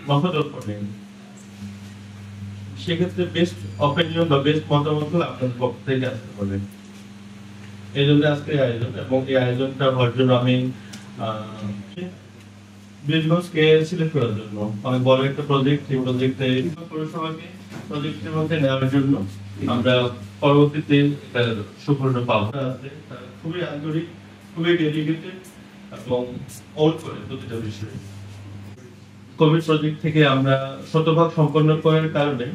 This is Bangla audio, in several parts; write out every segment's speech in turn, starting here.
মতামত করেন, সেক্ষেত্রে বেস্ট অপিনিয়ন বা বেস্ট মতামত আপনার পক্ষ থেকে আসতে পারে। এই জন্য আজকে আয়োজন, এবং এই আয়োজনটা হওয়ার জন্য আমি বীরগঞ্জকে সিলেক্ট করার জন্য অনেক বড় একটা প্রজেক্ট, এই প্রজেক্টে পৌরসভাকে প্রজেক্টের মধ্যে নেওয়ার জন্য আমরা পরবর্তীতে সুফল পাবো। খুবই আন্তরিক, খুবই ডেডিকেটেড এবং অল করে প্রতিটা বিষয়ে। কোভিড প্রজেক্ট থেকে আমরা শতভাগ সম্পন্ন করার কারণে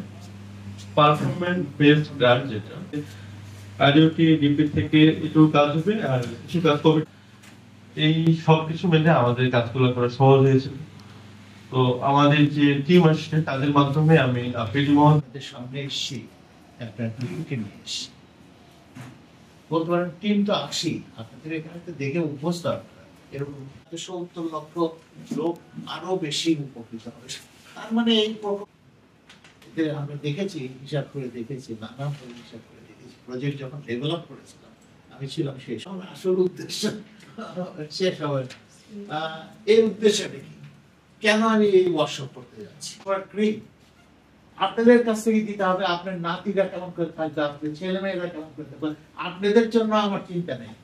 পারফরম্যান্স বেসড গ্রান্ট, যেটা আইডিওটি ডিপি থেকে একটু কাজ হবে আর কিছু কাজ কোভিড, এই সবকিছু মিলে আমাদের কাজগুলো করা সহজ হয়েছে। তো আমাদের যে টিম আসছে তাদের মাধ্যমে আমি আপনাদের সামনে এসেছি, একটা টিমকে নিয়ে এসেছি। বলতে পারেন টিম তো আসি, আপনাদের এখানে তো দেখে অভ্যস্ত, এরকম 70 লক্ষ লোক আরো বেশি উপকৃত হবে। তার মানে এই আমি দেখেছি, হিসাব করে দেখেছি, নানান হিসাব করে দেখেছি। প্রজেক্ট যখন ডেভেলপ করেছিলাম আমি ছিলাম সেই সময়। আসল উদ্দেশ্য শেষ হবে, এই উদ্দেশ্যটা কি, কেন আমি এই ওয়ার্কশপ করতে যাচ্ছি? আপনাদের কাছ থেকে দিতে হবে, আপনার নাতিরা কেমন করে থাকবে, আপনার ছেলে মেয়েরা কেমন করে থাকবে, আপনাদের জন্য আমার চিন্তা নেই।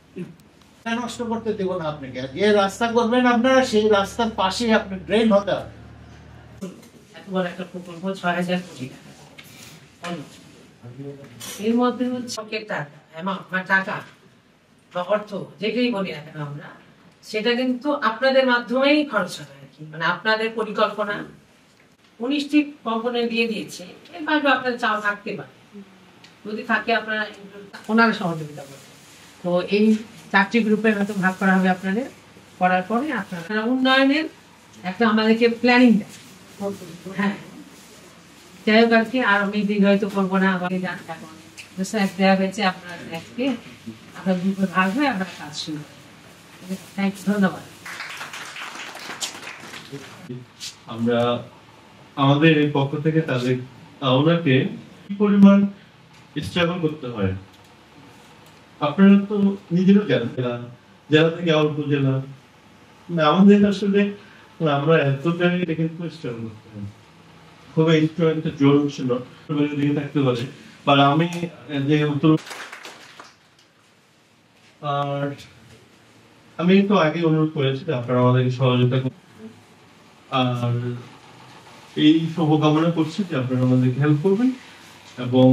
নষ্ট করতে দেবো না আপনাকে। যে রাস্তা করবেন আপনারা, সেই রাস্তার পাশেই আপনার ড্রেন হতে হবে। একটা প্রকল্প ৬,০০০ কোটি টাকা, এর মধ্যে হচ্ছে টাকা অ্যামাউন্ট বা টাকা বা অর্থ যেটাই বলি না কেন আমরা, সেটা কিন্তু আপনাদের মাধ্যমেই খরচ হয় আর কি। মানে আপনাদের পরিকল্পনা 19টি কম্পোনেন্ট দিয়ে দিয়েছে, এর বাইরে আপনাদের চাওয়া থাকতে পারে, যদি থাকে আপনারা ওনারা সহযোগিতা করবেন। তো এই 4টি গ্রুপের মতো ভাগ করা হবে আপনাদের, করার পরে আপনারা উন্নয়নের একটা আমাদেরকে প্ল্যানিং দেয়। হ্যাঁ, যাই হোক আর কি, আর আমি দীর্ঘায়িত করবো না। আমাকে জান এখন দেওয়া হয়েছে, আপনার আজকে আপনার গ্রুপে ভাগ হয়ে আপনার কাজ শুরু। থ্যাংক ইউ, ধন্যবাদ। আমরা আমাদের এই পক্ষ থেকে তাদের ওনাকে কি পরিমাণ স্ট্রাগল করতে হয় আপনারা তো নিজেরও জানেন, জেলা থেকে অল্প জেলা, আমাদের আসলে আমরা এত জায়গায় কিন্তু স্ট্রাগল করতে হয়, খুবই ইনস্ট্রুমেন্টের জোর ছিল দিকে থাকতে পারে। বা আমি যেহেতু আর আমি তো আগে অনুরোধ করেছি আপনারা আমাদেরকে সহযোগিতা করুন, আর এই শুভকামনা করছি যে আপনারা আমাদেরকে হেল্প করবেন। এবং